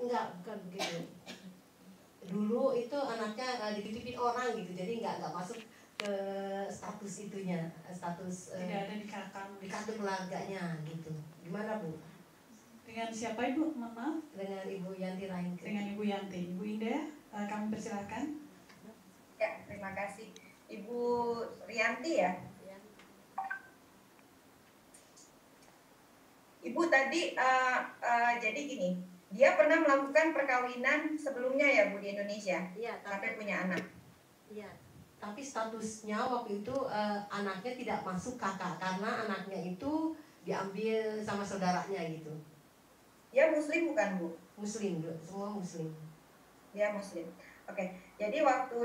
Enggak, bukan begitu. Dulu itu anaknya dititipin orang gitu, jadi nggak masuk ke status itunya, status tidak ada di kartu keluarganya gitu. Gimana Bu? Dengan siapa Ibu? Mohon maaf. Dengan Ibu Yanti Raingke. Dengan Ibu Yanti. Ibu Indah, kami persilakan. Ya, terima kasih. Ibu Rianti ya. Ibu tadi jadi gini, dia pernah melakukan perkawinan sebelumnya ya Bu di Indonesia? Iya. Sampai punya anak. Iya. Tapi statusnya waktu itu anaknya tidak masuk kakak karena anaknya itu diambil sama saudaranya gitu. Dia Muslim bukan Bu? Muslim, semua Muslim. Dia Muslim. Oke. Jadi waktu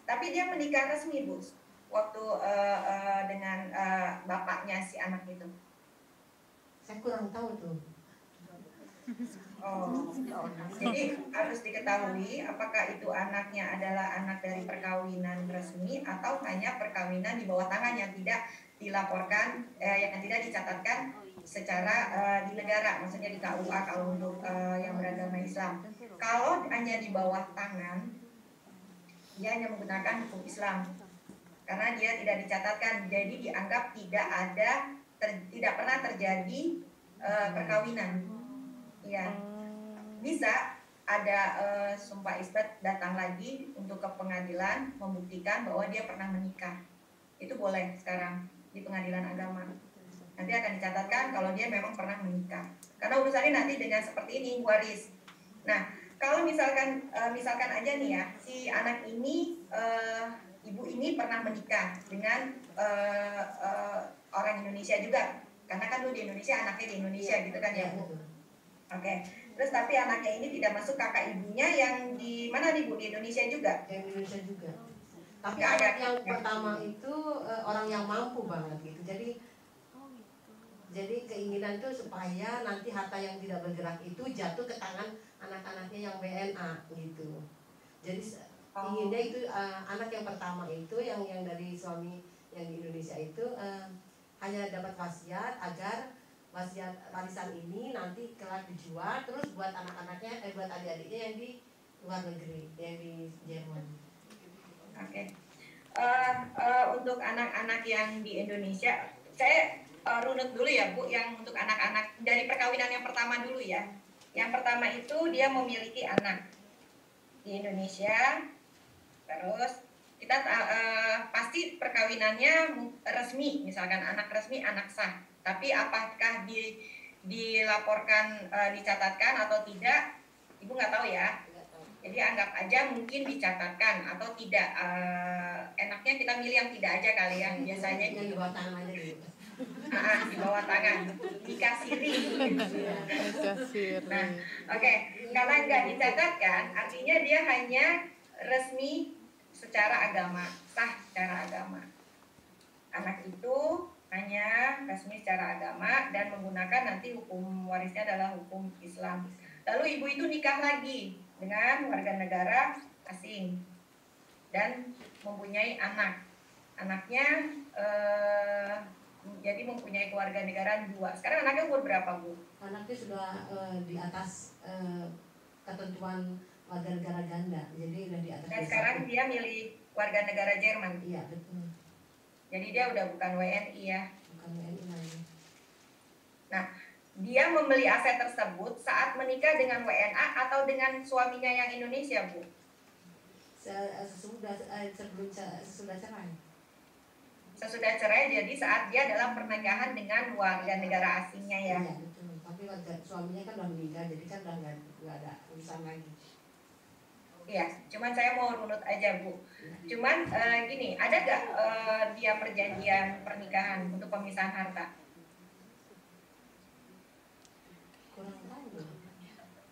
tapi dia menikah resmi Bu, waktu dengan bapaknya si anak itu. Saya kurang tahu tuh. Oh, jadi harus diketahui apakah itu anaknya adalah anak dari perkawinan resmi atau hanya perkawinan di bawah tangan yang tidak dilaporkan, yang tidak dicatatkan secara di negara, maksudnya di KUA kalau untuk yang beragama Islam. Kalau hanya di bawah tangan, dia hanya menggunakan hukum Islam karena dia tidak dicatatkan, jadi dianggap tidak pernah terjadi perkawinan. Ya, bisa ada sumpah isbat datang lagi untuk ke pengadilan membuktikan bahwa dia pernah menikah. Itu boleh sekarang di pengadilan agama. Nanti akan dicatatkan kalau dia memang pernah menikah. Karena urusannya nanti dengan seperti ini, waris. Nah, kalau misalkan aja nih ya, si anak ini, ibu ini pernah menikah dengan orang Indonesia juga. Karena kan lu di Indonesia, anaknya di Indonesia gitu kan ya Bu. Oke. Terus tapi anaknya ini tidak masuk kakak ibunya yang di mana nih Bu, di Indonesia juga? Di Indonesia juga. Tapi anak yang pertama itu orang yang mampu banget gitu. Jadi keinginan itu supaya nanti harta yang tidak bergerak itu jatuh ke tangan anak-anaknya yang WNA gitu. Jadi inginnya itu anak yang pertama itu yang dari suami yang di Indonesia itu hanya dapat wasiat agar warisan ini nanti kelak dijual terus buat anak-anaknya, buat adik-adiknya yang di luar negeri, yang di Jerman. Oke. Untuk anak-anak yang di Indonesia, saya runut dulu ya Bu, yang untuk anak-anak dari perkawinan yang pertama dulu ya. Yang pertama itu dia memiliki anak di Indonesia, terus kita pasti perkawinannya resmi, misalkan anak resmi, anak sah. Tapi apakah dilaporkan, dicatatkan atau tidak, Ibu nggak tahu ya. Jadi anggap aja mungkin dicatatkan atau tidak. Enaknya kita milih yang tidak aja kali ya. Biasanya yang di bawah tangan aja gitu. Di bawah tangan, dikasiri. Nah, oke. Karena nggak dicatatkan, artinya dia hanya resmi secara agama, sah secara agama. Anak itu hanya resmi secara agama dan menggunakan nanti hukum warisnya adalah hukum Islam. Lalu ibu itu nikah lagi dengan warga negara asing dan mempunyai anak. Anaknya jadi mempunyai keluarga negara 2. Sekarang anaknya umur berapa Bu? Anaknya sudah di atas ketentuan warga negara ganda, jadi udah di atas. Dan sekarang dia milik warga negara Jerman. Iya betul. Jadi dia udah bukan WNI ya. Bukan WNI lagi. Nah, dia membeli aset tersebut saat menikah dengan WNA atau dengan suaminya yang Indonesia, Bu? Sesudah cerai. Sesudah cerai, jadi saat dia dalam pernikahan dengan warga negara asingnya ya. Iya betul. Tapi suaminya kan udah meninggal, jadi kan udah nggak ada urusan lagi. Iya, cuman saya mau runut aja Bu. Cuman gini, ada gak dia perjanjian pernikahan untuk pemisahan harta? Kurang tahu.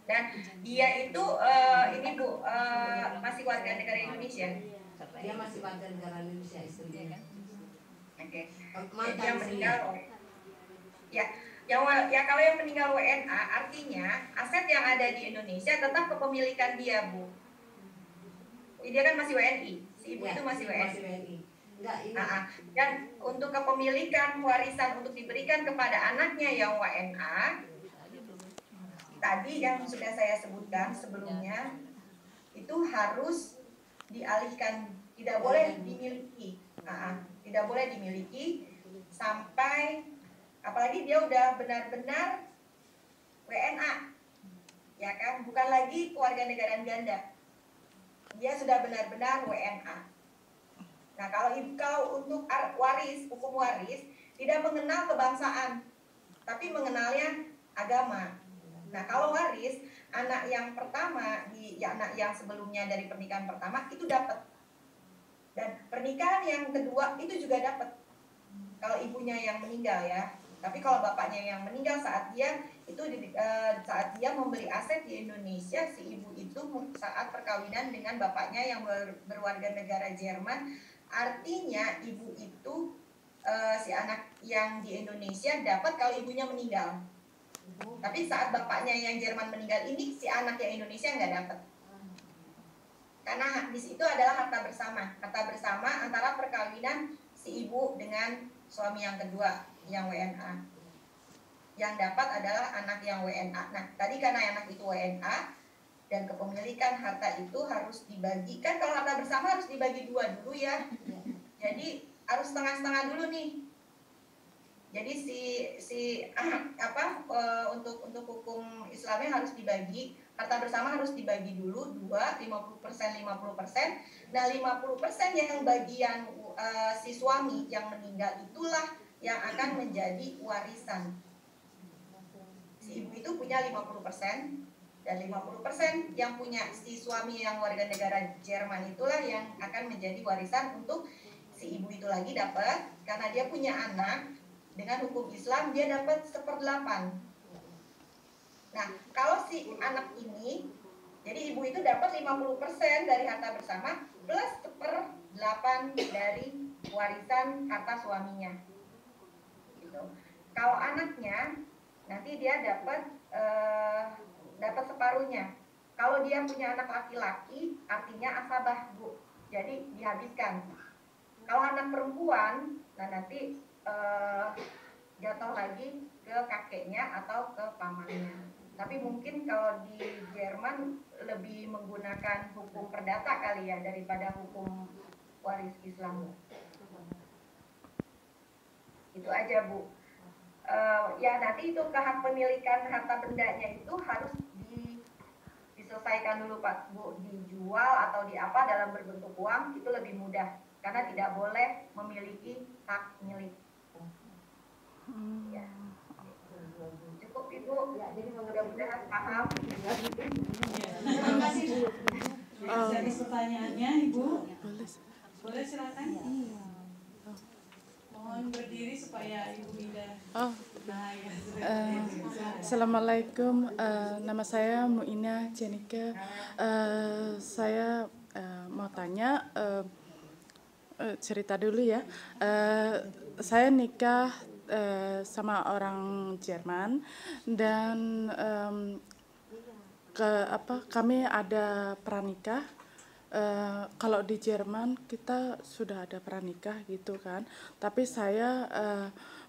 Dan dia itu ini Bu masih warga negara Indonesia? Dia masih warga negara Indonesia istrinya. Oke. Dia meninggal. Ya kalau yang meninggal WNA artinya aset yang ada di Indonesia tetap kepemilikan dia Bu. Dia kan masih WNI, si ibu itu masih WNI. Enggak, ini. Dan untuk kepemilikan warisan untuk diberikan kepada anaknya yang WNA tadi yang sudah saya sebutkan sebelumnya itu harus dialihkan, tidak boleh dimiliki. Tidak boleh dimiliki sampai, apalagi dia udah benar-benar WNA, ya kan, bukan lagi keluarga negaraan ganda, dia sudah benar-benar WNA. Nah, kalau untuk waris, hukum waris tidak mengenal kebangsaan, tapi mengenalnya agama. Nah, kalau waris, anak yang pertama, anak yang sebelumnya dari pernikahan pertama itu dapat, dan pernikahan yang kedua itu juga dapat. Kalau ibunya yang meninggal ya, tapi kalau bapaknya yang meninggal saat dia saat dia membeli aset di Indonesia, si ibu itu saat perkawinan dengan bapaknya yang berwarga negara Jerman, artinya ibu itu si anak yang di Indonesia dapat kalau ibunya meninggal. Tapi saat bapaknya yang Jerman meninggal ini, si anak yang Indonesia nggak dapat. Karena di situ adalah harta bersama antara perkawinan si ibu dengan suami yang kedua, yang WNA. Yang dapat adalah anak yang WNA. Nah, tadi karena anak itu WNA dan kepemilikan harta itu harus dibagikan. Kalau harta bersama harus dibagi dua dulu ya. Jadi harus setengah-setengah dulu nih. Jadi untuk hukum Islamnya harus dibagi, harta bersama harus dibagi dulu 50%. Nah, 50% yang bagian si suami yang meninggal itulah yang akan menjadi warisan. Si ibu itu punya 50%, dan 50% yang punya si suami yang warga negara Jerman itulah yang akan menjadi warisan untuk si ibu itu lagi dapat, karena dia punya anak. Dengan hukum Islam dia dapat 1/8. Nah, kalau si anak ini, jadi ibu itu dapat 50% dari harta bersama plus 1/8 dari warisan harta suaminya. Gitu. Kalau anaknya nanti dia dapat separuhnya. Kalau dia punya anak laki-laki, artinya asabah, Bu. Jadi dihabiskan. Kalau anak perempuan, nah nanti jatuh lagi ke kakeknya atau ke pamannya. Tapi mungkin kalau di Jerman lebih menggunakan hukum perdata kali ya daripada hukum waris Islam. Itu aja, Bu. Ya nanti itu hak pemilikan harta bendanya itu harus diselesaikan dulu, Pak, Bu. Dijual atau di apa dalam berbentuk uang itu lebih mudah karena tidak boleh memiliki hak milik. Ya. Cukup, Ibu. Ya, jadi mudah-mudahan paham. Terima kasih, Bu. Atas pertanyaannya, Ibu. Boleh silakan. Mohon berdiri supaya Ibu Indah. Assalamualaikum, nama saya Muina Jenika. Saya mau tanya, cerita dulu ya. Saya nikah sama orang Jerman dan kami ada pranikah. Kalau di Jerman kita sudah ada pranikah gitu kan, tapi saya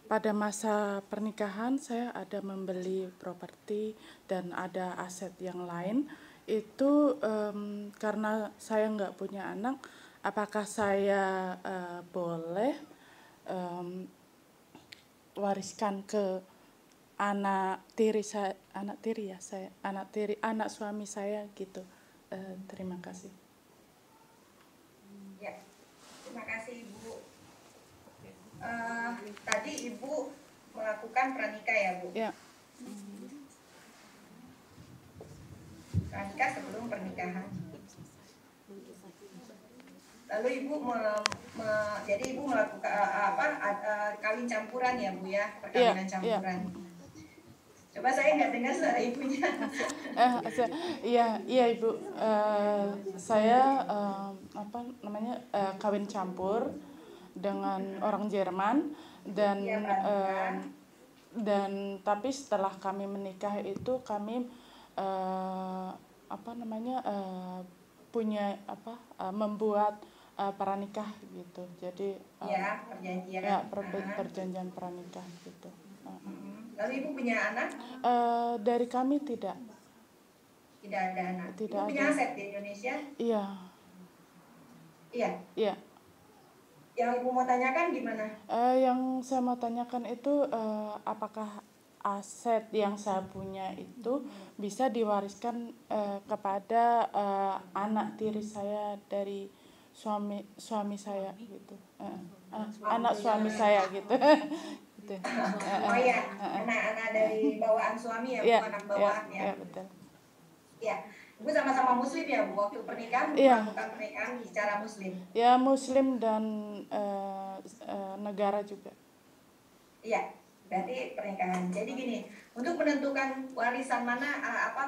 pada masa pernikahan saya ada membeli properti dan ada aset yang lain. Itu karena saya nggak punya anak, apakah saya boleh wariskan ke anak suami saya gitu. Terima kasih. Ya, terima kasih, Ibu. Tadi Ibu melakukan pranikah ya, Bu? Ya. Pranikah sebelum pernikahan. Lalu Ibu jadi Ibu melakukan kawin campuran ya, Bu ya, perkawinan campuran. Coba saya nggak dengar suara Ibunya. Iya Ibu, saya kawin campur dengan orang Jerman dan tapi setelah kami menikah itu kami membuat pranikah gitu. Jadi perjanjian pranikah gitu. Lalu ibu punya anak? Dari kami tidak. Tidak ada anak. Tidak Ibu punya ada. aset di Indonesia? Iya. Iya. Iya. Yang ibu mau tanyakan gimana? Yang saya mau tanyakan itu apakah aset yang saya punya itu bisa diwariskan kepada anak tiri saya dari suami saya gitu, anak suami saya gitu. Gitu. Oh iya, anak-anak dari bawaan suami ya, bukan anak bawaan ya. Iya, betul. Ya, ibu sama-sama muslim ya bu, waktu pernikahan Iya. melakukan pernikahan secara muslim. Ya, muslim dan negara juga. Iya, berarti pernikahan. Jadi gini, untuk menentukan warisan mana,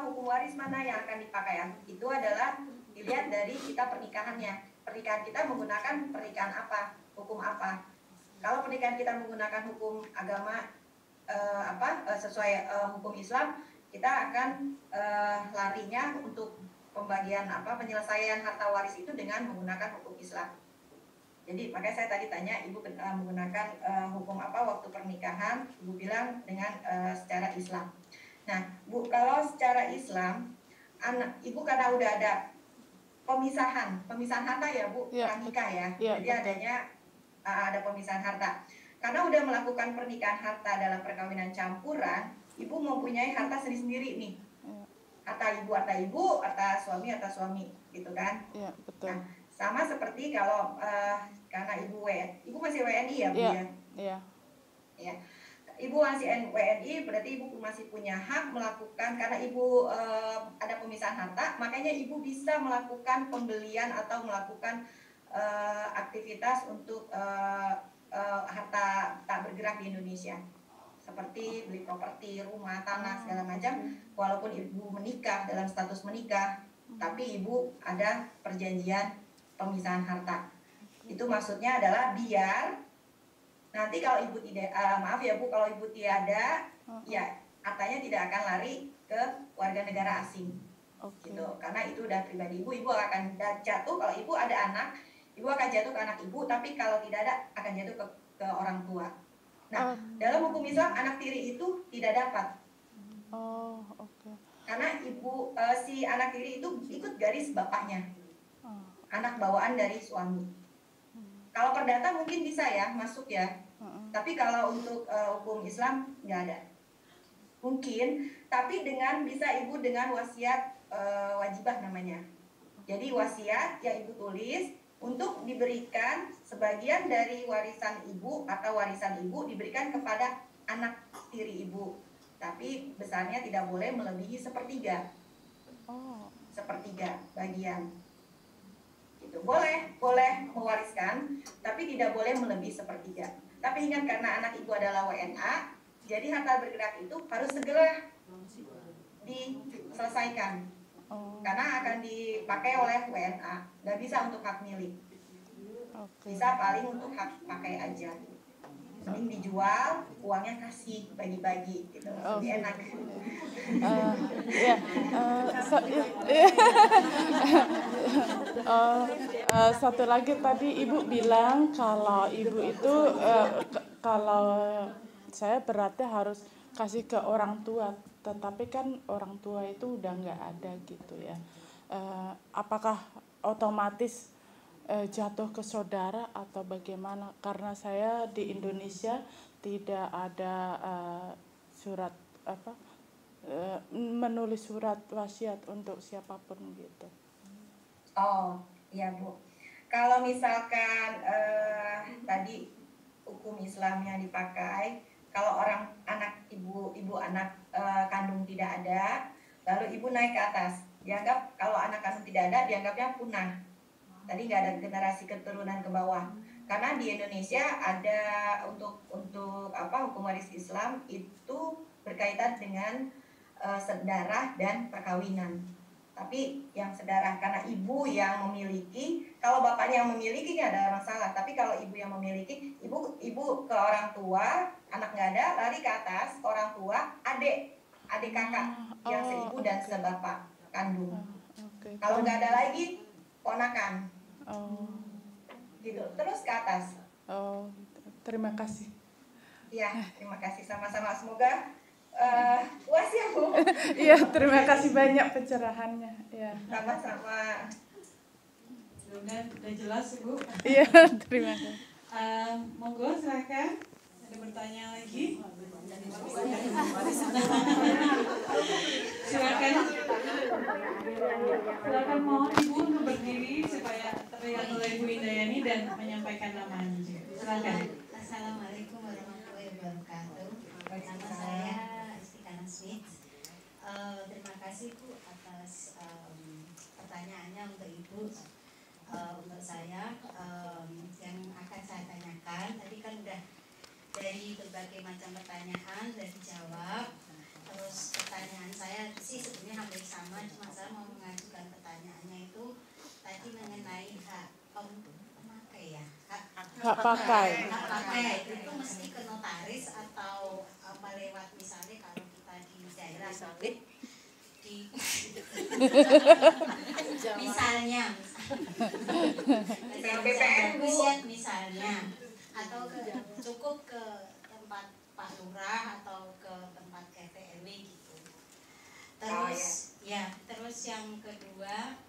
hukum waris mana yang akan dipakai, itu adalah dilihat dari kita pernikahannya. Pernikahan kita menggunakan pernikahan apa, hukum apa. Kalau pernikahan kita menggunakan hukum agama sesuai hukum Islam, kita akan larinya untuk pembagian penyelesaian harta waris itu dengan menggunakan hukum Islam. Jadi makanya saya tadi tanya ibu menggunakan hukum apa waktu pernikahan, ibu bilang dengan secara Islam. Nah bu, kalau secara Islam ibu karena udah ada pemisahan harta ya bu, pranikah ya, jadi betul. Adanya ada pemisahan harta. Karena udah melakukan pernikahan harta dalam perkawinan campuran, ibu mempunyai harta sendiri-sendiri nih. Harta ibu, harta suami, gitu kan? Iya, betul. Nah, sama seperti kalau karena ibu masih WNI ya bu ya? Iya. Ya. Ibu masih WNI, berarti ibu masih punya hak melakukan, karena ibu ada pemisahan harta, makanya ibu bisa melakukan pembelian atau melakukan aktivitas untuk harta tak bergerak di Indonesia, seperti beli properti, rumah, tanah, segala macam. Walaupun ibu menikah dalam status menikah, tapi ibu ada perjanjian pemisahan harta. Itu maksudnya adalah biar nanti kalau ibu tidak, maaf ya bu, kalau ibu tiada, ya hartanya tidak akan lari ke warga negara asing. Gitu. Karena itu udah pribadi ibu akan jatuh, kalau ibu ada anak, ibu akan jatuh ke anak ibu, tapi kalau tidak ada akan jatuh ke orang tua. Nah, dalam hukum Islam anak tiri itu tidak dapat. Karena ibu si anak tiri itu ikut garis bapaknya, anak bawaan dari suami. Kalau perdata mungkin bisa ya masuk ya, tapi kalau untuk hukum Islam nggak ada. Mungkin, tapi bisa ibu dengan wasiat wajibah namanya. Jadi wasiat yang ibu tulis untuk diberikan sebagian dari warisan ibu atau warisan ibu diberikan kepada anak tiri ibu, tapi besarnya tidak boleh melebihi sepertiga. Sepertiga bagian. Gitu. Boleh mewariskan, tapi tidak boleh melebihi sepertiga. Tapi ingat, karena anak ibu adalah WNA, jadi harta bergerak itu harus segera diselesaikan. Karena akan dipakai oleh WNA, nggak bisa untuk hak milik. Bisa paling untuk hak pakai aja. Mending dijual, uangnya kasih, bagi-bagi gitu. Lebih enak. Satu lagi tadi ibu bilang kalau ibu itu kalau saya berarti harus kasih ke orang tua, tetapi kan orang tua itu udah nggak ada gitu ya. Apakah otomatis jatuh ke saudara atau bagaimana? Karena saya di Indonesia tidak ada surat menulis surat wasiat untuk siapapun gitu. Oh iya bu, kalau misalkan tadi hukum Islam yang dipakai, kalau anak ibu anak kandung tidak ada, lalu ibu naik ke atas, dianggap kalau anak kandung tidak ada dianggapnya punah. Tadi nggak ada generasi keturunan ke bawah. Karena di Indonesia ada untuk hukum waris Islam itu berkaitan dengan sedarah dan perkawinan. Tapi yang sedarah karena ibu yang memiliki, kalau bapaknya yang memiliki nggak ada masalah. Tapi kalau ibu yang memiliki, ibu ke orang tua, anak nggak ada, lari ke atas, orang tua, adik kakak yang seibu dan sebapak kandung. Kalau nggak ada lagi, ponakan. Gitu, terus ke atas. Terima kasih. Ya, terima kasih sama-sama. Semoga puas ya Bu? Iya, terima kasih banyak pencerahannya. Ya. Sama-sama. Udah jelas Ibu. Iya, terima kasih. Monggo silakan. Ada bertanya lagi? Silakan. Silakan mohon Ibu untuk berdiri supaya terlihat oleh Ibu Indayani dan menyampaikan namanya juga. Silakan. Assalamualaikum warahmatullahi wabarakatuh. Nama saya Istikana Smith. Terima kasih Bu atas pertanyaannya untuk Ibu. Untuk saya yang akan saya tanyakan tadi kan udah dari berbagai macam pertanyaan sudah dijawab. Terus pertanyaan saya sih sebenarnya hampir sama, cuma saya mau mengajukan pertanyaannya itu tadi mengenai hak pemakai ya. Hak pakai. Hak pakai itu mesti ke notaris atau apa lewat misalnya kalau kita di daerah di misalnya misalnya atau cukup ke tempat Pak Lurah atau ke tempat RT RW gitu. Terus terus yang kedua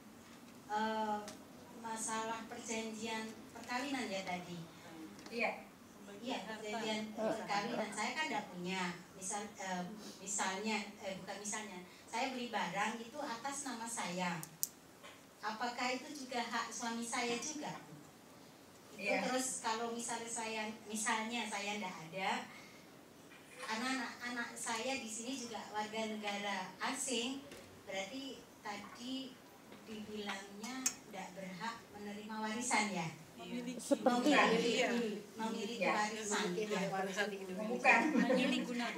masalah perjanjian perkawinan ya tadi. Iya perjanjian perkawinan saya kan tidak punya. Misalnya saya beli barang itu atas nama saya. Apakah itu juga hak suami saya juga? Terus kalau misalnya saya tidak ada, anak saya di sini juga warga negara asing, berarti tadi dibilangnya tidak berhak menerima warisan ya? Seperti memiliki warisan. Bukan. Memiliki guna.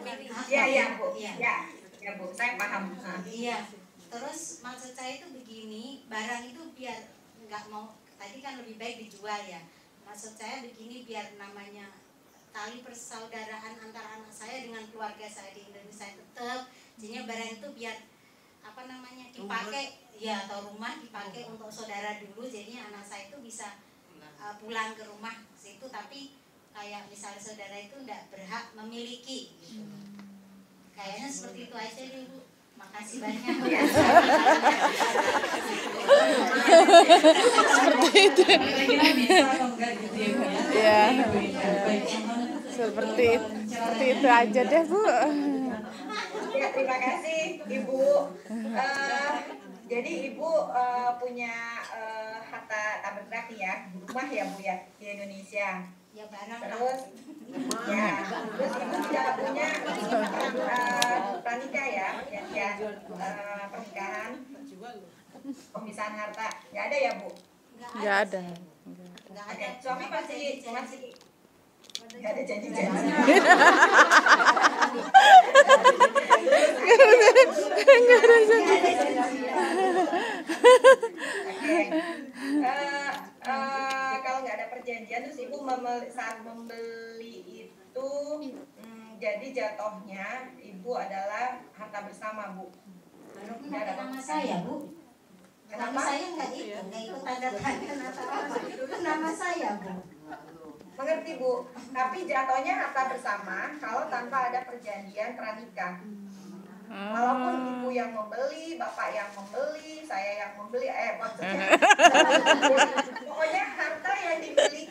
Iya Bu. Ya Bu, saya paham. Iya. Terus maksud saya itu begini, barang itu biar nggak mau, tadi kan lebih baik dijual ya. Maksud saya begini, biar namanya tali persaudaraan antara anak saya dengan keluarga saya di Indonesia tetap, jadinya barang itu biar dipakai ya, atau rumah dipakai untuk saudara dulu, jadinya anak saya itu bisa pulang ke rumah situ, tapi kayak misalnya saudara itu tidak berhak memiliki gitu. Kayaknya seperti itu aja deh Bu. Makasih banyak. seperti itu. Ya. Seperti itu aja deh Bu. Ya, terima kasih Ibu. Jadi Ibu punya harta tak bergerak nih ya, rumah ya Bu ya di Indonesia. Ya barang. Terus Ibu tidak punya pranikah ya, pernikahan, pemisahan harta, nggak ada ya Bu? Nggak ada. Nggak ada. Suami masih nggak ada janji-janji. Kalau nggak ada perjanjian, terus Ibu saat membeli itu jadi jatuhnya Ibu adalah harta bersama Bu. Nggak ada nama saya Bu. Nama saya nggak ikut tanda tangan apa-apa. Itu nama saya Bu. Mengerti Bu, tapi jatuhnya harta bersama kalau tanpa ada perjanjian pranikah. Walaupun Ibu yang membeli, Bapak yang membeli, saya yang membeli, maksudnya pokoknya harta yang dibeli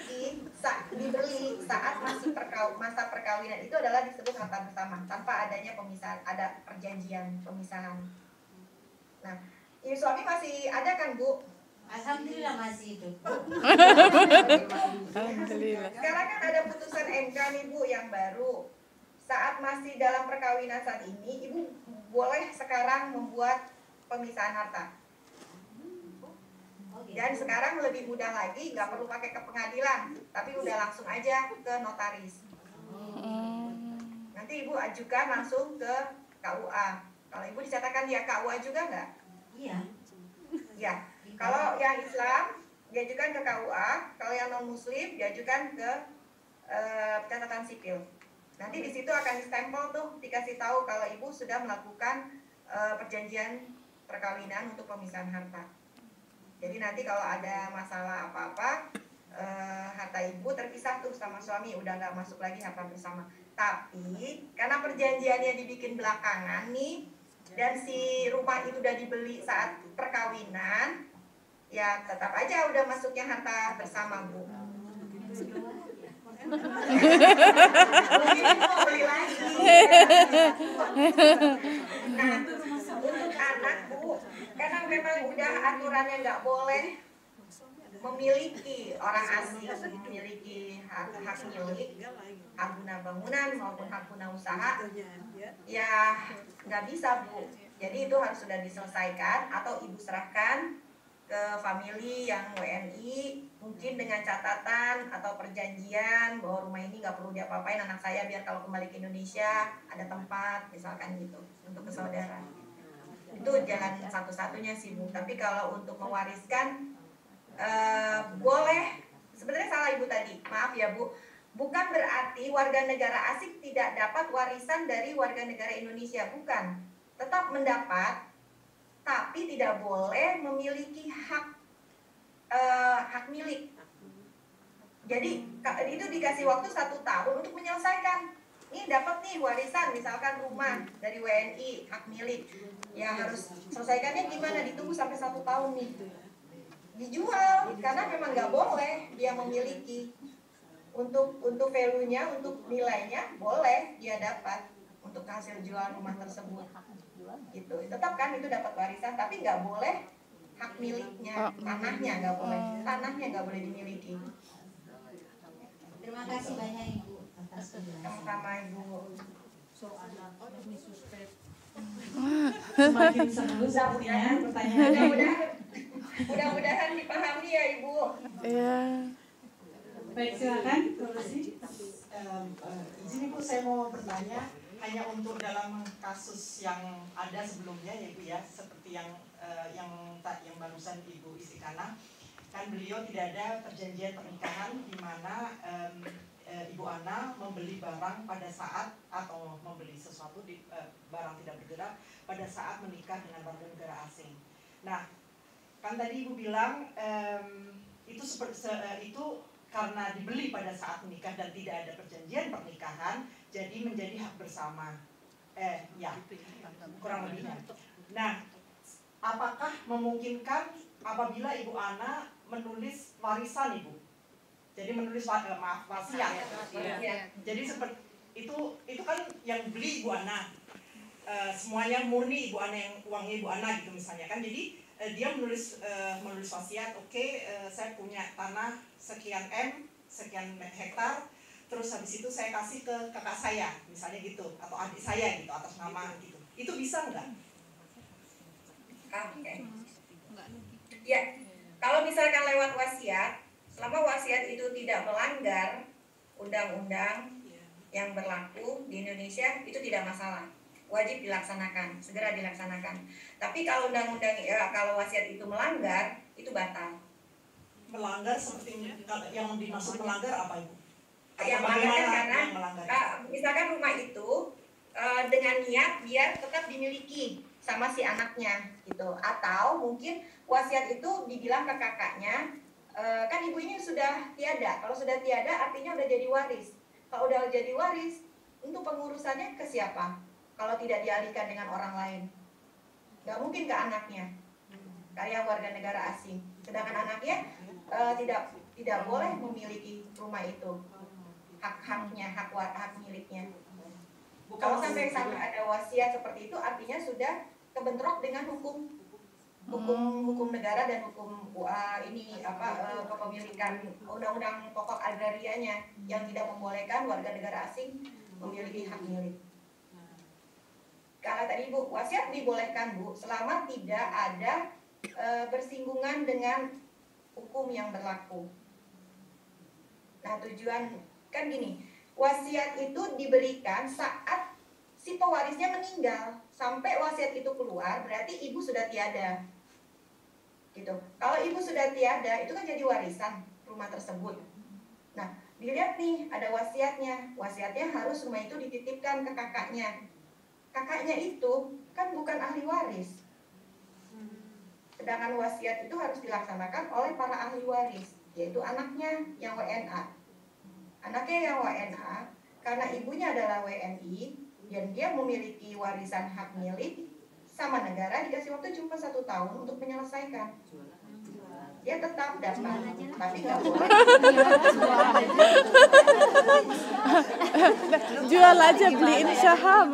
saat masih masa perkawinan itu adalah disebut harta bersama tanpa adanya pemisahan, ada perjanjian pemisahan. Nah, ini suami masih ada kan Bu? Alhamdulillah masih hidup. Alhamdulillah. Sekarang kan ada putusan MK nih Bu yang baru. Saat masih dalam perkawinan saat ini, Ibu boleh sekarang membuat pemisahan harta. Dan sekarang lebih mudah lagi, nggak perlu pakai ke pengadilan, tapi udah langsung aja ke notaris. Nanti Ibu ajukan langsung ke KUA. Kalau Ibu dicatatkan dia KUA juga nggak? Iya. Ya. Kalau yang Islam diajukan ke KUA, kalau yang non Muslim diajukan ke catatan sipil. Nanti di situ akan distempel tuh, dikasih tahu kalau Ibu sudah melakukan perjanjian perkawinan untuk pemisahan harta. Jadi nanti kalau ada masalah apa-apa, harta Ibu terpisah tuh sama suami, udah nggak masuk lagi harta bersama. Tapi karena perjanjiannya dibikin belakangan nih, dan si rumah itu udah dibeli saat perkawinan, ya tetap aja udah masuknya harta bersama, Bu. Mungkin mau beli lagi. Nah, untuk anak, Bu, karena memang udah aturannya nggak boleh memiliki orang asing, memiliki hak milik, hak guna bangunan maupun hak guna usaha, ya nggak bisa, Bu. Jadi itu harus sudah diselesaikan atau ibu serahkan ke famili yang WNI, mungkin dengan catatan atau perjanjian bahwa rumah ini nggak perlu diapa-apain anak saya biar kalau kembali ke Indonesia ada tempat, misalkan gitu, untuk ke saudara. Itu jalan satu-satunya sih, Bu. Tapi kalau untuk mewariskan, boleh. Sebenarnya salah Ibu tadi, maaf ya, Bu. Bukan berarti warga negara asing tidak dapat warisan dari warga negara Indonesia, bukan. Tetap mendapat, tapi tidak boleh memiliki hak milik. Jadi itu dikasih waktu 1 tahun untuk menyelesaikan. Ini dapat nih warisan, misalkan rumah dari WNI, hak milik. Ya harus selesaikannya gimana? Ditunggu sampai 1 tahun nih. Dijual, karena memang nggak boleh dia memiliki. Untuk value-nya, untuk nilainya boleh dia dapat untuk hasil jual rumah tersebut. Gitu. Tetap kan itu dapat warisan, tapi nggak boleh hak miliknya, tanahnya nggak boleh, tanahnya nggak boleh dimiliki. Terima kasih banyak Ibu atas penjelasan. Sama-sama Ibu. Semakin seru sepertinya pertanyaannya. Mudah-mudahan dipahami ya Ibu. Iya. Baik, silakan Lucy. Izin Ibu, saya mau bertanya hanya untuk dalam kasus yang ada sebelumnya ya Ibu ya, seperti yang barusan Ibu Istikana, kan beliau tidak ada perjanjian pernikahan di mana Ibu Ana membeli barang pada saat atau membeli sesuatu di barang tidak bergerak pada saat menikah dengan warga negara asing. Nah, kan tadi Ibu bilang itu karena dibeli pada saat menikah dan tidak ada perjanjian pernikahan, jadi menjadi hak bersama. Ya, kurang lebihnya. Nah, apakah memungkinkan apabila Ibu Ana menulis warisan Ibu? Jadi menulis wasiat. Jadi seperti itu kan yang beli Ibu Ana. Semuanya murni Ibu Ana, yang uangnya Ibu Ana gitu misalnya kan. Jadi dia menulis wasiat, oke, saya punya tanah sekian sekian hektar, terus habis itu saya kasih ke kakak saya misalnya gitu, atau adik saya gitu atas nama gitu. Itu bisa nggak? Oke. Ya, kalau misalkan lewat wasiat, selama wasiat itu tidak melanggar undang-undang yang berlaku di Indonesia, itu tidak masalah. Wajib dilaksanakan, segera dilaksanakan. Tapi kalau kalau wasiat itu melanggar, itu batal. Melanggar seperti yang dimaksud melanggar apa Ibu? Yang melanggar karena misalkan rumah itu dengan niat biar tetap dimiliki sama si anaknya gitu, atau mungkin wasiat itu dibilang ke kakaknya, kan ibu ini sudah tiada. Kalau sudah tiada artinya udah jadi waris. Kalau udah jadi waris, untuk pengurusannya ke siapa? Kalau tidak dialihkan dengan orang lain, nggak mungkin ke anaknya, kayak warga negara asing. Sedangkan anaknya tidak boleh memiliki rumah itu, hak-haknya, hak miliknya. Kalau sampai ada wasiat seperti itu, artinya sudah kebentrok dengan hukum negara dan hukum kepemilikan undang-undang pokok agrarianya yang tidak membolehkan warga negara asing memiliki hak milik. Kalau tadi Bu, wasiat dibolehkan Bu, selama tidak ada bersinggungan dengan hukum yang berlaku. Nah tujuan kan gini, wasiat itu diberikan saat si pewarisnya meninggal. Sampai wasiat itu keluar, berarti ibu sudah tiada. Gitu. Kalau ibu sudah tiada, itu kan jadi warisan rumah tersebut. Nah, dilihat nih, ada wasiatnya. Wasiatnya harus rumah itu dititipkan ke kakaknya. Kakaknya itu kan bukan ahli waris. Sedangkan wasiat itu harus dilaksanakan oleh para ahli waris, yaitu anaknya yang WNA. Anaknya yang WNA, karena ibunya adalah WNI dan dia memiliki warisan hak milik, sama negara dikasih waktu cuma 1 tahun untuk menyelesaikan. Dia tetap dapat, tapi nggak boleh. Jual aja, beliin saham.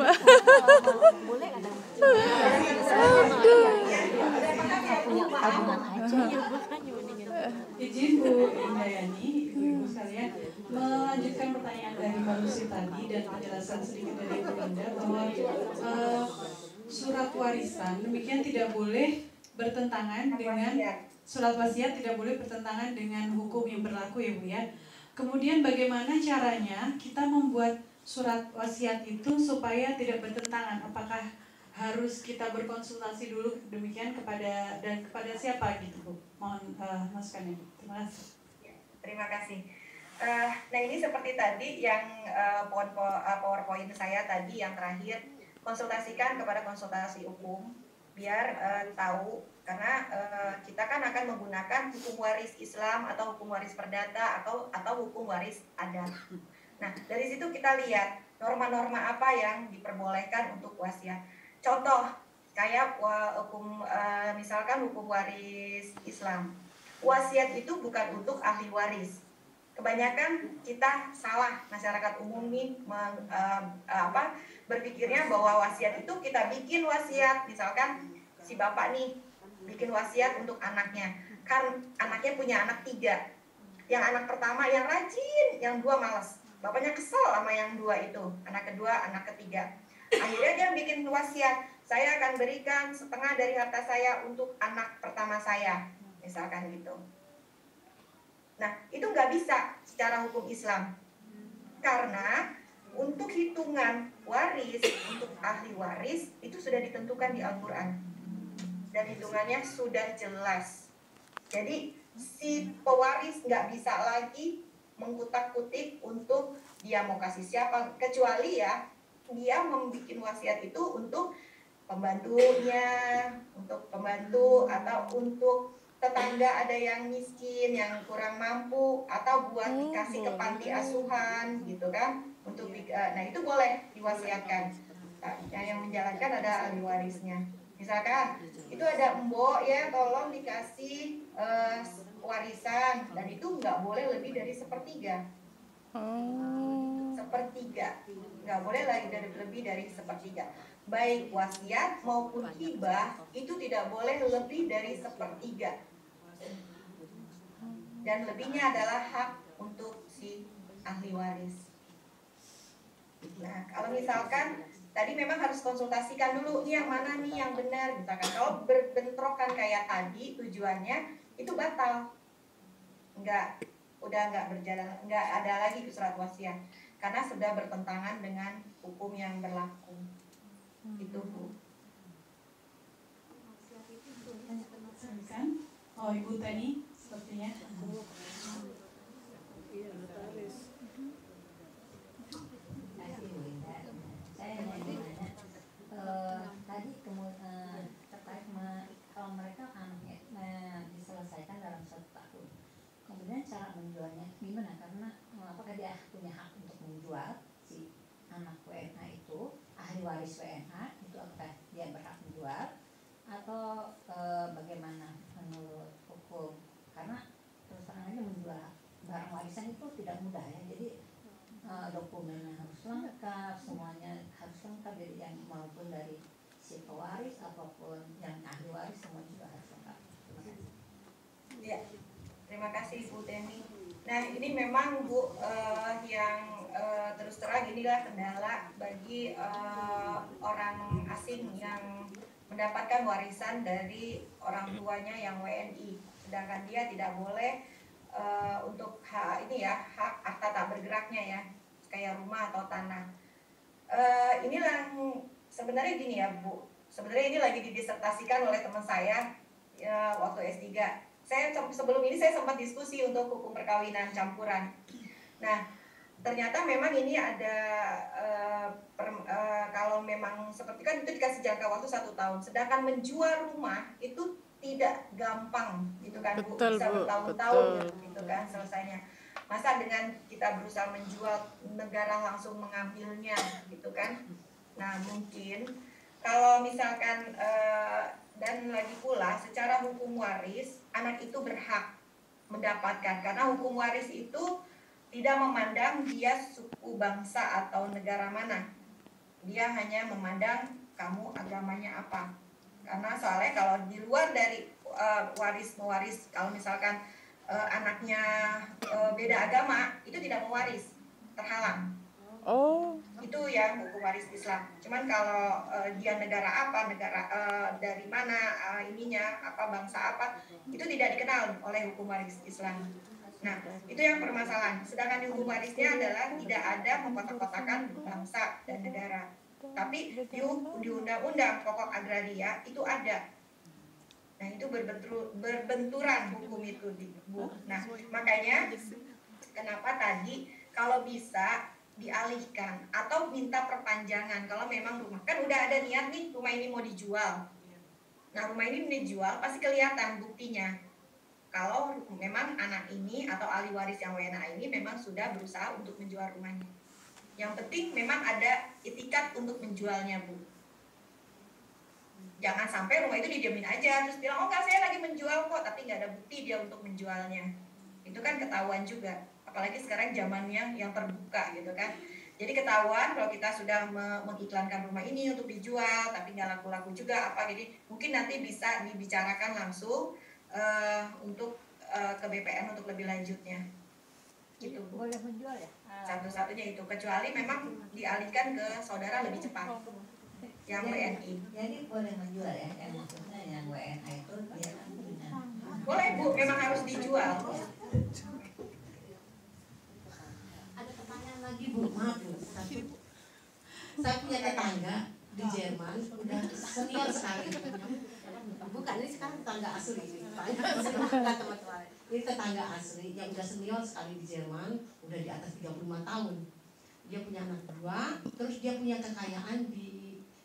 Izin Bu Indayani, ibu-ibu sekalian, melanjutkan pertanyaan dari Mbak Lucy tadi dan penjelasan sedikit dari Ibu Linda bahwa surat warisan demikian tidak boleh bertentangan dengan surat wasiat, tidak boleh bertentangan dengan hukum yang berlaku ya Bu ya. Kemudian bagaimana caranya kita membuat surat wasiat itu supaya tidak bertentangan? Apakah harus kita berkonsultasi dulu demikian kepada siapa gitu Bu? Mohon masukannya Bu. Terima kasih. Terima kasih. Nah ini seperti tadi yang PowerPoint saya tadi yang terakhir, konsultasikan kepada konsultasi hukum biar tahu, karena kita kan akan menggunakan hukum waris Islam atau hukum waris perdata atau hukum waris adat. Nah dari situ kita lihat norma-norma apa yang diperbolehkan untuk wasiat. Contoh kayak hukum misalkan hukum waris Islam, wasiat itu bukan untuk ahli waris. Kebanyakan kita salah, masyarakat umum nih berpikirnya bahwa wasiat itu kita bikin wasiat, misalkan si bapak nih bikin wasiat untuk anaknya, kan anaknya punya anak 3, yang anak pertama yang rajin, yang 2 malas, bapaknya kesel sama yang 2 itu, anak kedua, anak ketiga, akhirnya dia bikin wasiat, saya akan berikan setengah dari harta saya untuk anak pertama saya, misalkan gitu. Nah, itu nggak bisa secara hukum Islam. Karena untuk hitungan waris, untuk ahli waris, itu sudah ditentukan di Al-Quran. Dan hitungannya sudah jelas. Jadi, si pewaris nggak bisa lagi mengkutak-kutik untuk dia mau kasih siapa. Kecuali ya, dia membuat wasiat itu untuk pembantunya, untuk pembantu, atau untuk tetangga ada yang miskin, yang kurang mampu, atau buat dikasih ke panti asuhan gitu kan, untuk nah itu boleh diwasiatkan. Nah, yang menjalankan ada ahli warisnya. Misalkan itu ada mbok ya, tolong dikasih warisan, dan itu nggak boleh lebih dari 1/3. Sepertiga, nggak boleh lebih dari 1/3. Baik wasiat maupun hibah itu tidak boleh lebih dari 1/3. Dan lebihnya adalah hak untuk si ahli waris. Nah, kalau misalkan tadi memang harus konsultasikan dulu nih yang mana nih yang benar. Misalkan kalau berbentrokan kayak tadi tujuannya itu batal, udah nggak berjalan, nggak ada lagi surat wasiat karena sudah bertentangan dengan hukum yang berlaku. Itu Bu. Oh Ibu Tani sepertinya. Tadi terkait kalau mereka anaknya diselesaikan dalam 1 tahun, kemudian cara menjualnya gimana? Karena apakah dia punya hak untuk menjual si anak WNA itu, ahli waris WNA itu, apakah dia berhak menjual atau bagaimana menurut hukum? Karena terus terang aja menjual barang warisan itu tidak mudah ya, jadi dokumennya harus lengkap, semuanya harus lengkap, jadi yang maupun dari si pewaris ataupun yang ahli waris semua juga harus lengkap. Ya, terima kasih Bu Teni. Nah ini memang Bu yang terus terang inilah kendala bagi orang asing yang mendapatkan warisan dari orang tuanya yang WNI, sedangkan dia tidak boleh untuk hak akta tak bergeraknya ya, kayak rumah atau tanah. Inilah sebenarnya gini ya Bu, sebenarnya ini lagi didisertasikan oleh teman saya waktu S3. Sebelum ini saya sempat diskusi untuk hukum perkawinan campuran. Nah, ternyata memang ini ada kalau memang seperti kan itu dikasih jangka waktu 1 tahun, sedangkan menjual rumah itu tidak gampang gitu kan Bu, bisa bertahun-tahun gitu kan selesainya. Masa dengan kita berusaha menjual, negara langsung mengambilnya gitu kan. Nah mungkin kalau misalkan dan lagi pula secara hukum waris anak itu berhak mendapatkan, karena hukum waris itu tidak memandang dia suku, bangsa atau negara mana. Dia hanya memandang kamu agamanya apa. Karena soalnya kalau di luar dari waris mewaris, kalau misalkan anaknya beda agama, itu tidak mewaris, terhalang. Oh. Itu ya hukum waris Islam. Cuman kalau dia negara apa, negara dari mana ininya, apa bangsa apa, itu tidak dikenal oleh hukum waris Islam. Nah, itu yang permasalahan. Sedangkan di hukum warisnya adalah tidak ada mengkotak-kotakan bangsa dan negara. Tapi di undang-undang pokok agraria itu ada. Nah, itu berbenturan hukum itu, Bu. Nah, makanya kenapa tadi kalau bisa dialihkan atau minta perpanjangan kalau memang rumah kan udah ada niat nih rumah ini mau dijual. Nah, rumah ini dijual pasti kelihatan buktinya. Kalau memang anak ini atau ahli waris yang WNA ini memang sudah berusaha untuk menjual rumahnya. Yang penting memang ada itikat untuk menjualnya, Bu. Jangan sampai rumah itu didiamin aja terus bilang, oh enggak, saya lagi menjual kok, tapi nggak ada bukti dia untuk menjualnya. Itu kan ketahuan juga. Apalagi sekarang zamannya yang terbuka gitu kan. Jadi ketahuan kalau kita sudah mengiklankan rumah ini untuk dijual tapi nggak laku-laku juga apa. Jadi mungkin nanti bisa dibicarakan langsung untuk ke BPN untuk lebih lanjutnya. Gitu, Bu. Boleh menjual ya? Satu-satunya itu, kecuali memang dialihkan ke saudara lebih cepat. Yang WNI. Jadi boleh menjual ya, yang maksudnya yang WNA itu dia kan punya. Boleh, Bu, memang harus dijual. Ada pertanyaan lagi, Bu, maaf Bu. Saya punya tetangga di Jerman, udah senior sekali. Bukan, ini sekarang tetangga asli. Teman-teman. Ini tetangga asli yang udah senior sekali di Jerman, udah di atas 35 tahun. Dia punya anak 2, terus dia punya kekayaan di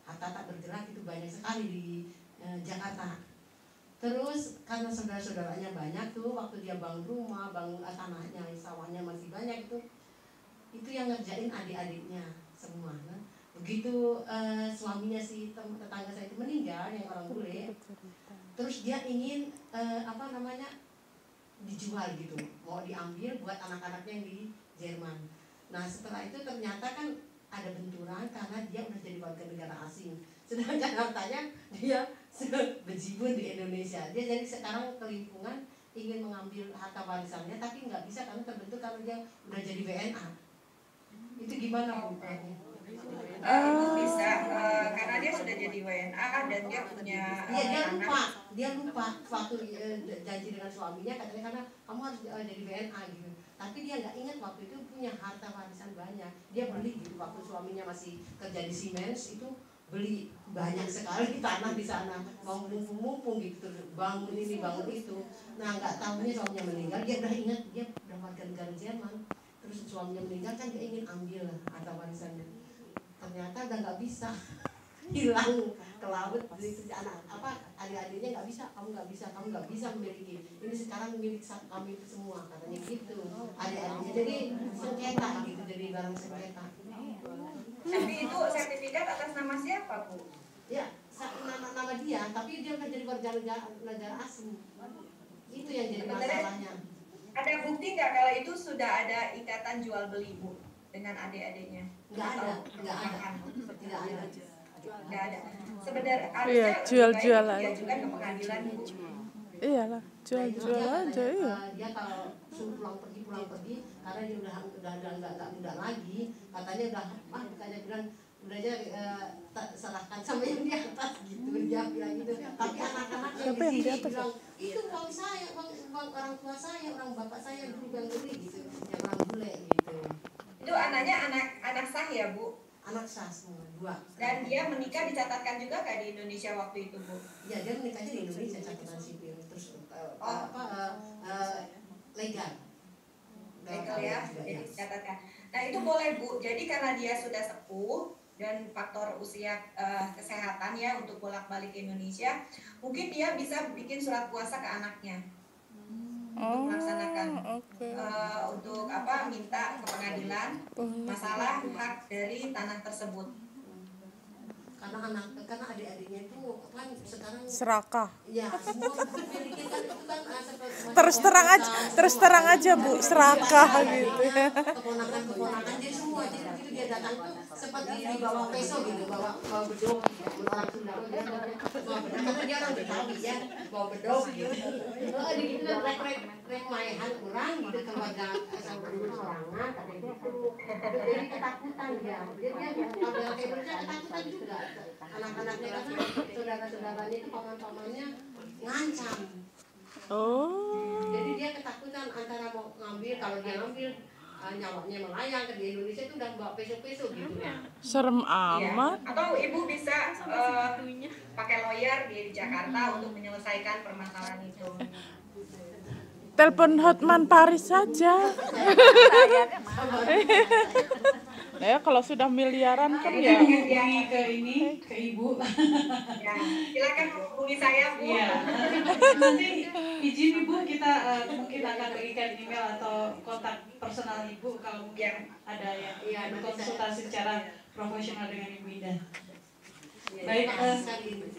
harta tak bergerak itu banyak sekali di Jakarta. Terus karena saudara-saudaranya banyak tuh, waktu dia bangun rumah, bangun tanahnya, sawahnya masih banyak itu yang ngerjain adik-adiknya semua. Nah, begitu suaminya si tetangga saya itu meninggal, yang orang bule, terus dia ingin dijual gitu, mau diambil buat anak-anaknya yang di Jerman. Nah setelah itu ternyata kan ada benturan karena dia udah jadi warga negara asing, sedangkan hartanya dia berjibun di Indonesia. Dia jadi sekarang kelimpungan ingin mengambil harta warisannya tapi nggak bisa karena terbentur karena dia udah jadi WNA. Itu gimana Bu? Itu bisa karena dia sudah jadi WNA dan dia punya dia lupa waktu janji dengan suaminya katanya karena kamu harus jadi WNA gitu. Tapi dia nggak ingat waktu itu punya harta warisan banyak. Dia beli gitu waktu suaminya masih kerja di Siemens itu, beli banyak sekali tanah di sana, mau mumpung gitu, bangun ini bangun itu. Nah nggak tahunya suaminya meninggal, dia udah ingat dia udah warga negara Jerman. Terus suaminya meninggal kan dia ingin ambil harta warisannya. Ternyata udah nggak bisa, hilang ke laut. Adik-adiknya nggak bisa, kamu nggak bisa memiliki ini, sekarang milik kami itu semua katanya gitu. Adik-adiknya jadi sengketa gitu, jadi barang sengketa. Tapi itu sertifikat atas nama siapa, Bu? Ya nama dia, tapi dia udah jadi warga negara asing. Itu yang jadi masalahnya. Ada bukti nggak kalau itu sudah ada ikatan jual beli, Bu, dengan adik-adiknya? Nggak ada. Sebenarnya Iya, jual-jual aja. diajukan ke pengadilan, Bu. Iyalah, jual-jual aja, iya. Dia kalau suruh pulang pergi karena dia udah nggak muda lagi, katanya bukannya bilang udah aja serahkan sama yang di atas gitu, dia bilang gitu. Tapi anak-anak yang di sini bilang itu uang saya, uang orang tua saya, orang bapak saya dulu yang beli gitu, yang orang bule gitu. Itu anaknya anak sah ya, Bu? Anak sah semua, 2. Dan dia menikah dicatatkan juga kayak di Indonesia waktu itu, Bu? Ya dia menikahnya di Indonesia, catatan sipil, terus legal. Legal ya, jadi dicatatkan. Nah itu boleh, Bu. Jadi karena dia sudah sepuh dan faktor usia kesehatan ya untuk bolak-balik ke Indonesia, mungkin dia bisa bikin surat kuasa ke anaknya. untuk melaksanakan Oke. untuk minta ke pengadilan masalah hak dari tanah tersebut. Karena adik-adiknya itu kan sekarang Serakah. ya semua memiliki kan itu kan seperti Terus terang aja Bu, serakah gitu ya. keponakan jadi semua, jadi begitu dia datang tuh seperti dibawa peso gitu, bawa bedog, orang Sunda dia bawa bedog karena dia orang Betawi ya, bawa bedog gitu. Gitu kan rek maehan kurang gitu keluarga sama orangan tapi gitu. Jadi ketakutan dia. Jadi dia kalau ke Indonesia ketakutan juga. Anak-anaknya karena saudara-saudaranya itu paman-pamannya ngancam. Jadi dia ketakutan antara mau ngambil, kalau dia ngambil nyawanya melayang ke di Indonesia itu udah bawa peso-peso gitu ya. Serem Ya. amat. Atau ibu bisa pakai lawyer di Jakarta untuk menyelesaikan permasalahan itu. Telepon Hotman Paris saja. Ya kalau sudah miliaran kan ya. Hubungi ke ibu. Ya, silakan hubungi saya Bu. Iya. Nanti izin ibu kita mungkin akan berikan email atau kontak personal ibu kalau mungkin ada yang berkonsultasi secara profesional dengan Ibu Indah. Baik,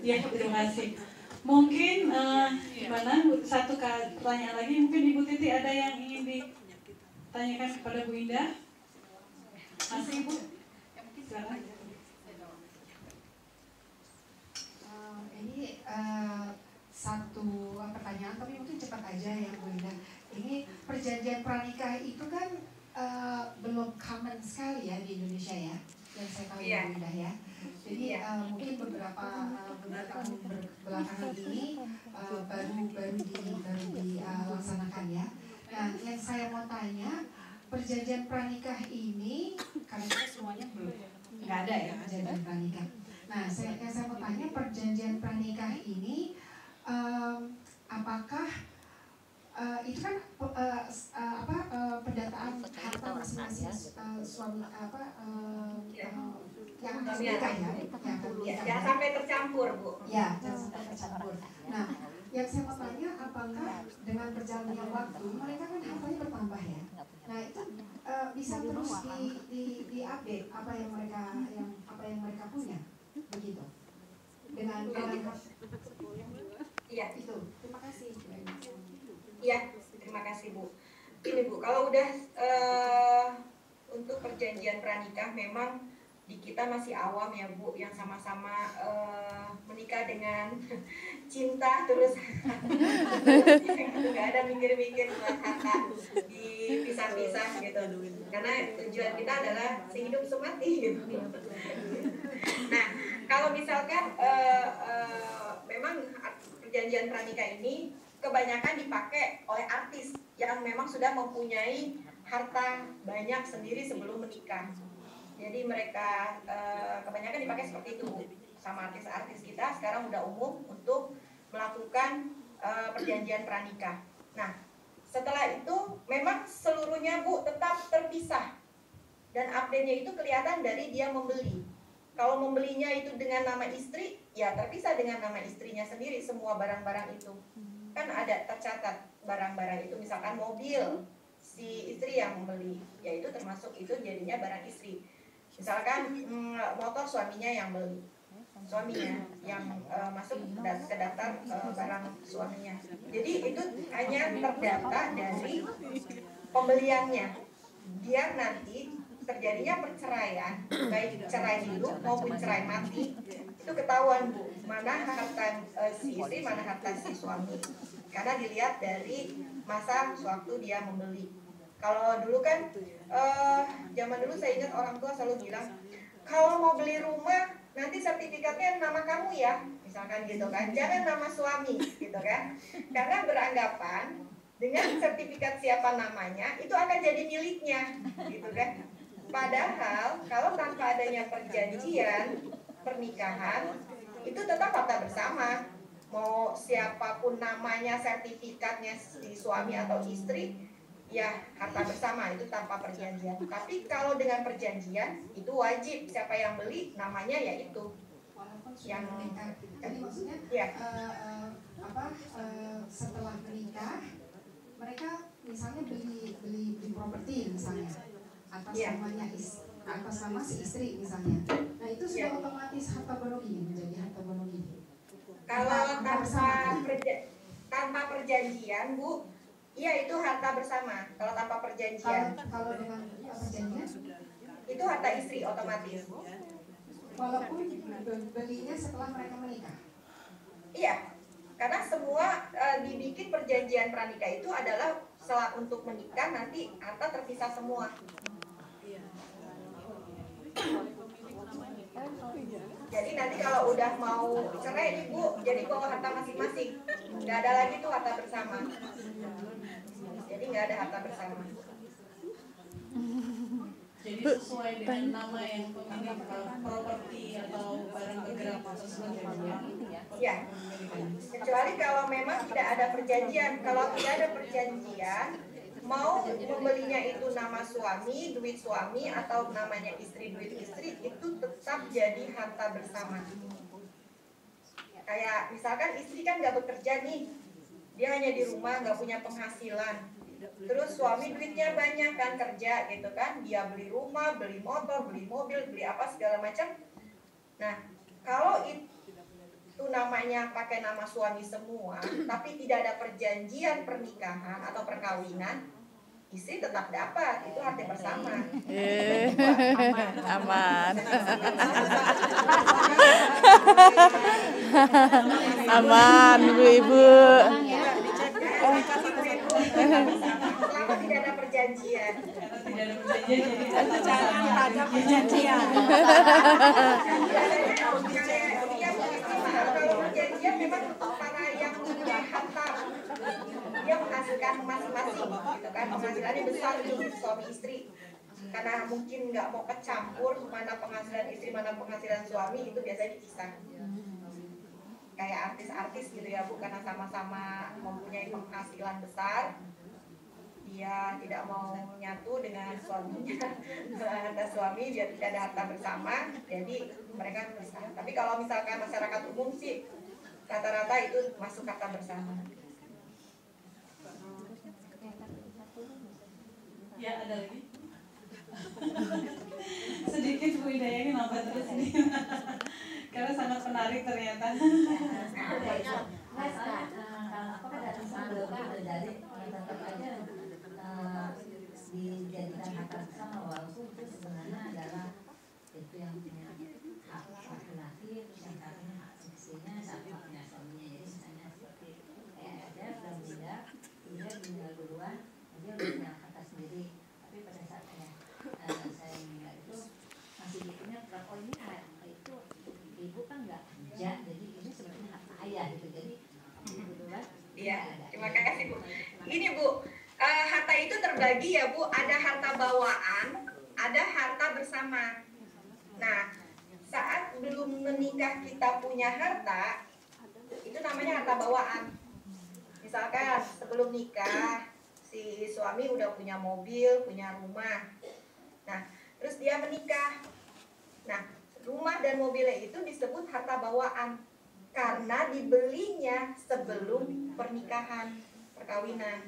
ya terima kasih. Mungkin gimana satu pertanyaan lagi, mungkin Ibu Titi ada yang ingin ditanyakan kepada Bu Indah? Masih Ibu? Silakan. Ini satu pertanyaan, tapi mungkin cepat aja ya Bu Indah. Ini perjanjian pranikah itu kan belum common sekali ya di Indonesia ya, yang saya tahu ya Bu Indah ya. Jadi mungkin beberapa tahun belakangan ini baru dilaksanakan ya. Nah, yang saya mau tanya, perjanjian pranikah ini karena kita semuanya nggak ada ya perjanjian pranikah. Nah, yang saya mau tanya, perjanjian pranikah ini apakah itu kan pendataan harta masing-masing suami yang akan menikah ya, Jangan sampai tercampur Bu. Ya, jangan sampai tercampur. Nah, yang saya mau tanya, apakah dengan berjalannya waktu mereka kan hartanya bertambah ya? Nah itu bisa terus di update apa yang mereka punya, begitu. Dengan Iya itu. Terima kasih. Iya, terima kasih Bu. Ini Bu, kalau udah untuk perjanjian pranikah memang di kita masih awam ya Bu, yang sama-sama menikah dengan cinta terus nggak ada mikir-mikir harta dipisah-pisah gitu, karena tujuan kita adalah sehidup semati gitu. Nah, kalau misalkan memang perjanjian pranikah ini kebanyakan dipakai oleh artis yang memang sudah mempunyai harta banyak sendiri sebelum menikah. Jadi mereka kebanyakan dipakai seperti itu sama artis-artis kita sekarang udah umum untuk melakukan perjanjian pranikah. Nah, setelah itu memang seluruhnya Bu tetap terpisah dan update-nya itu kelihatan dari dia membeli. Kalau membelinya itu dengan nama istri, ya terpisah dengan nama istrinya sendiri semua barang-barang itu. Kan ada tercatat barang-barang itu, misalkan mobil si istri yang membeli, ya itu termasuk itu jadinya barang istri. Misalkan motor suaminya yang beli, suaminya yang masuk ke daftar barang suaminya. Jadi itu hanya terdata dari pembeliannya. Biar nanti terjadinya perceraian, baik cerai hidup maupun cerai mati, itu ketahuan Bu, mana harta si istri, mana harta si suami. Karena dilihat dari masa sewaktu dia membeli. Kalau dulu kan zaman dulu saya ingat orang tua selalu bilang, kalau mau beli rumah nanti sertifikatnya nama kamu ya, misalkan gitu kan, jangan nama suami gitu kan, karena beranggapan dengan sertifikat siapa namanya itu akan jadi miliknya gitu kan. Padahal kalau tanpa adanya perjanjian pernikahan itu tetap harta bersama, mau siapapun namanya, sertifikatnya si suami atau istri, ya harta bersama itu tanpa perjanjian. Tapi kalau dengan perjanjian itu wajib siapa yang beli namanya ya itu yang menikah. Jadi maksudnya ya. setelah menikah mereka misalnya beli properti misalnya atas nama si istri misalnya. Nah itu sudah otomatis harta gonogini, menjadi harta gonogini. Kalau tanpa perjanjian, Bu, iya itu harta bersama. Kalau tanpa perjanjian. Kalau dengan perjanjian itu harta istri otomatis. Walaupun belinya setelah mereka menikah. Iya, karena semua dibikin perjanjian pranikah itu adalah untuk menikah, nanti harta terpisah semua. Jadi nanti kalau udah mau cerai nih Bu, jadi bawa harta masing-masing. Nggak ada lagi tuh harta bersama. Jadi nggak ada harta bersama. Jadi sesuai dengan nama yang pemilik properti atau barang bergerak atau sebagainya. Ya, kecuali kalau memang tidak ada perjanjian. Kalau tidak ada perjanjian, mau membelinya itu nama suami, duit suami, atau namanya istri, duit istri, itu tetap jadi harta bersama. Kayak misalkan istri kan nggak bekerja nih, dia hanya di rumah, nggak punya penghasilan. Terus suami duitnya banyak kan, kerja gitu kan, dia beli rumah, beli motor, beli mobil, beli apa segala macam. Nah, kalau itu namanya pakai nama suami semua, tapi tidak ada perjanjian pernikahan atau perkawinan, istri tetap dapat, itu harta bersama. Aman. Aman, ibu-ibu. Selama tidak ada perjanjian. Perjanjian. Kalau perjanjian memang untuk para yang punya harta, dia menghasilkan masing-masing, gitu kan, penghasilannya besar nih suami istri. Karena mungkin nggak mau kecampur mana penghasilan istri mana penghasilan suami, itu biasanya dipisah. Kayak artis-artis gitu ya Bu, karena sama-sama mempunyai penghasilan besar, dia tidak mau nyatu dengan suaminya, harta suami, dia tidak ada harta bersama, jadi mereka bisa. Tapi kalau misalkan masyarakat umum sih rata-rata itu masuk harta bersama. Ya, ada lagi. Sedikit Bu Hidayah ini nambah terus nih. Karena sangat menarik ternyata. Apakah dari sebelumnya terjadi tetap aja dijadikan harta bersama, walaupun itu sebenarnya adalah itu yang punya hak laki-laki, terus yang katanya hak istrinya sama punya suaminya. Jadi misalnya seperti ada sudah meninggal, dia meninggal duluan, dia udah punya harta sendiri. Tapi pada saat saya meninggal itu masih punya oh ini harta itu ibu kan nggak kerja, jadi ini sebenarnya harta ayah gitu. Jadi kebetulan. Iya, terima kasih Bu. Ini Bu, harta itu terbagi ya Bu, ada harta bawaan, ada harta bersama. Nah, saat belum menikah kita punya harta, itu namanya harta bawaan. Misalkan sebelum nikah, si suami udah punya mobil, punya rumah. Nah, terus dia menikah. Nah, rumah dan mobilnya itu disebut harta bawaan karena dibelinya sebelum pernikahan, perkawinan.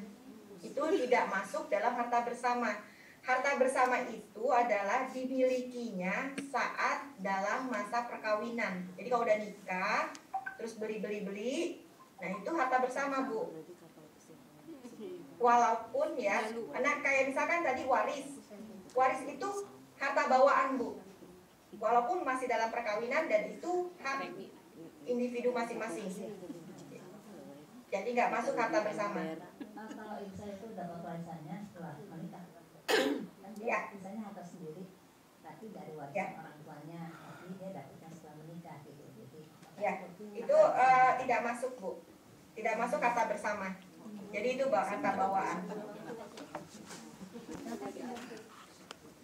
Itu tidak masuk dalam harta bersama. Harta bersama itu adalah dimilikinya saat dalam masa perkawinan. Jadi kalau udah nikah, terus beli, nah itu harta bersama Bu. Walaupun ya, karena kayak misalkan tadi waris itu harta bawaan Bu. Walaupun masih dalam perkawinan dan itu hak individu masing-masing. Jadi nggak masuk harta bersama. Kalau ibu saya itu dapat warisannya setelah menikah, kan dia misalnya harta sendiri, tapi dari warisan orang tuanya, tapi dia dapatnya setelah menikah gitu. Jadi ya itu tidak masuk Bu, tidak masuk harta bersama. Jadi itu harta bawaan.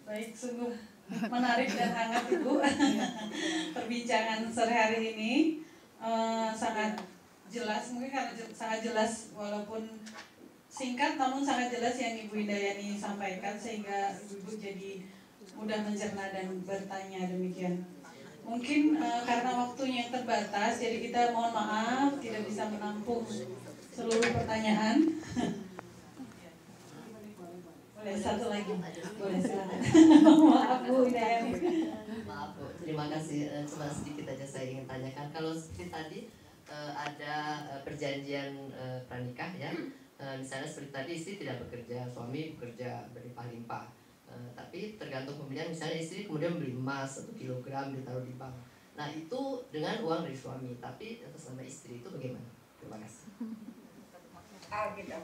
Baik, sungguh menarik dan hangat Ibu. Perbincangan sore hari ini sangat jelas, mungkin karena sangat jelas walaupun singkat namun sangat jelas yang Ibu Hidayani sampaikan sehingga Ibu jadi mudah mencerna dan bertanya demikian. Mungkin karena waktunya yang terbatas, jadi kita mohon maaf tidak bisa menampung seluruh pertanyaan. Boleh satu lagi. Boleh silakan. Maaf Bu Hidayani. Maaf Bu, terima kasih. Cuma sedikit aja saya ingin tanyakan. Kalau seperti tadi ada perjanjian pranikah ya, misalnya seperti tadi istri tidak bekerja, suami bekerja berlimpah-limpah, tapi tergantung pembelian, misalnya istri kemudian beli emas 1 kilogram ditaruh di bank. Nah itu dengan uang dari suami, tapi atas nama istri itu bagaimana? Terima kasih. Oh gitu.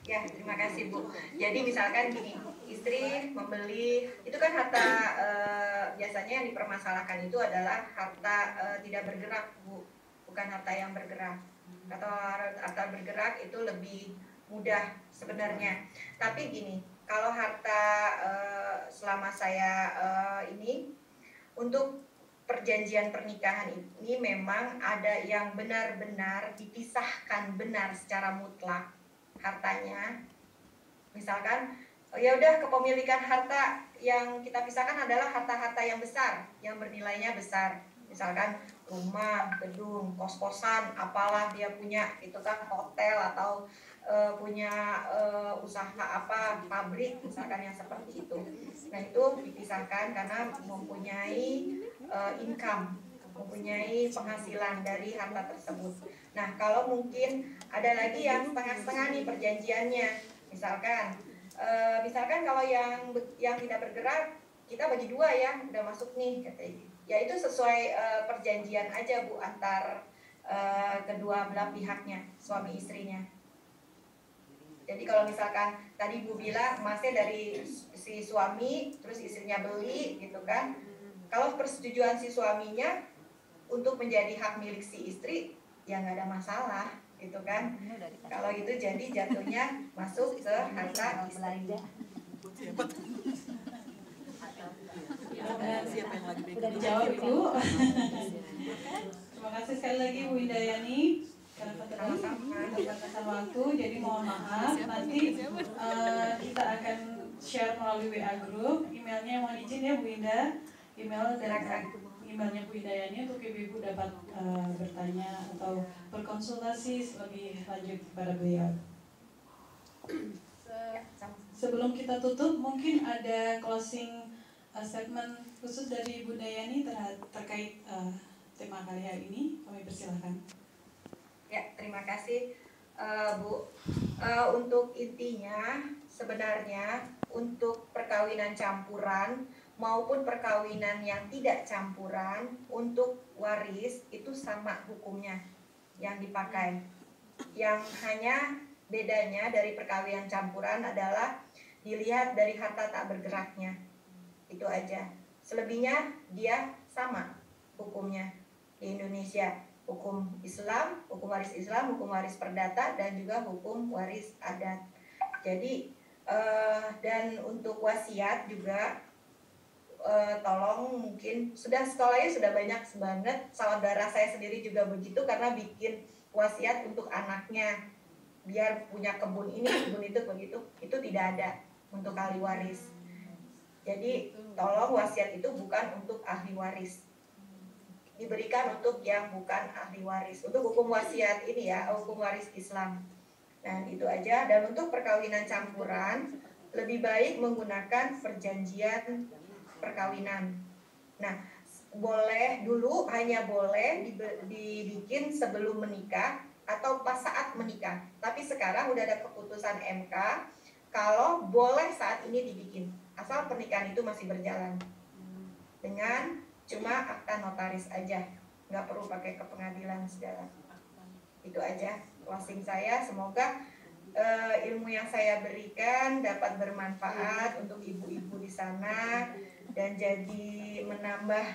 Ya, terima kasih Bu. Jadi misalkan gini, istri membeli, itu kan harta biasanya yang dipermasalahkan itu adalah harta tidak bergerak Bu, bukan harta yang bergerak. Atau harta bergerak itu lebih mudah sebenarnya. Tapi gini, kalau harta selama saya ini untuk perjanjian pernikahan ini memang ada yang benar-benar dipisahkan benar secara mutlak hartanya. Misalkan ya udah, kepemilikan harta yang kita pisahkan adalah harta-harta yang besar, yang bernilainya besar. Misalkan rumah, gedung, kos-kosan, apalah dia punya, itu kan hotel atau punya usaha apa, pabrik misalkan yang seperti itu. Nah itu dipisahkan karena mempunyai income, mempunyai penghasilan dari harta tersebut. Nah kalau mungkin ada lagi yang setengah-setengah nih perjanjiannya, misalkan kalau yang tidak bergerak kita bagi 2 ya, udah masuk nih katanya. Ya itu sesuai perjanjian aja Bu antar kedua belah pihaknya, suami istrinya. Jadi kalau misalkan tadi Bu bilang emasnya dari si suami, terus istrinya beli gitu kan. Kalau persetujuan si suaminya untuk menjadi hak milik si istri, ya nggak ada masalah gitu kan. Kalau itu jadi jatuhnya masuk ke harta istri. Udah dijawab Ibu. Terima kasih sekali lagi Bu Hidayani karena keterbatasan waktu, jadi mohon maaf nanti kita akan share melalui WA group. Emailnya mohon izin ya Bu Indah, emailnya Bu Hidayani untuk ibu-ibu dapat bertanya atau berkonsultasi lebih lanjut kepada beliau. Sebelum kita tutup, mungkin ada closing statement khusus dari Bu Dayani terkait tema kali hari ini. Kami persilahkan. Ya, terima kasih Bu. Untuk intinya sebenarnya untuk perkawinan campuran maupun perkawinan yang tidak campuran, untuk waris itu sama hukumnya yang dipakai. Yang hanya bedanya dari perkawinan campuran adalah dilihat dari harta tak bergeraknya. Itu aja. Selebihnya dia sama hukumnya di Indonesia. Hukum Islam, hukum waris Islam, hukum waris perdata, dan juga hukum waris adat. Jadi dan untuk wasiat juga tolong, mungkin sekolahnya sudah banyak banget. Saudara saya sendiri juga begitu, karena bikin wasiat untuk anaknya biar punya kebun ini, kebun itu, begitu. Itu tidak ada untuk ahli waris. Jadi tolong wasiat itu bukan untuk ahli waris, diberikan untuk yang bukan ahli waris. Untuk hukum wasiat ini ya, hukum waris Islam. Dan itu aja. Dan untuk perkawinan campuran lebih baik menggunakan perjanjian perkawinan. Nah, hanya boleh dibikin sebelum menikah atau pas saat menikah. Tapi sekarang udah ada keputusan MK kalau boleh saat ini dibikin, asal pernikahan itu masih berjalan dengan cuma akta notaris aja, nggak perlu pakai ke pengadilan segala. Itu aja closing saya. Semoga ilmu yang saya berikan dapat bermanfaat untuk ibu-ibu di sana dan jadi menambah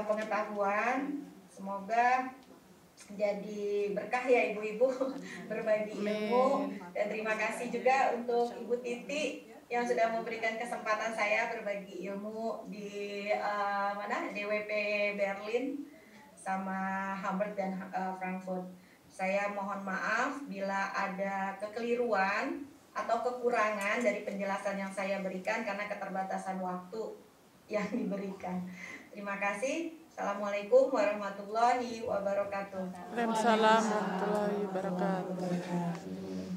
pengetahuan. Semoga jadi berkah ya ibu-ibu berbagi ilmu. Dan terima kasih juga untuk Ibu Titi yang sudah memberikan kesempatan saya berbagi ilmu di DWP Berlin sama Hamburg dan Frankfurt. Saya mohon maaf bila ada kekeliruan atau kekurangan dari penjelasan yang saya berikan karena keterbatasan waktu yang diberikan. Terima kasih. Assalamualaikum warahmatullahi wabarakatuh. Waalaikumsalam warahmatullahi wabarakatuh.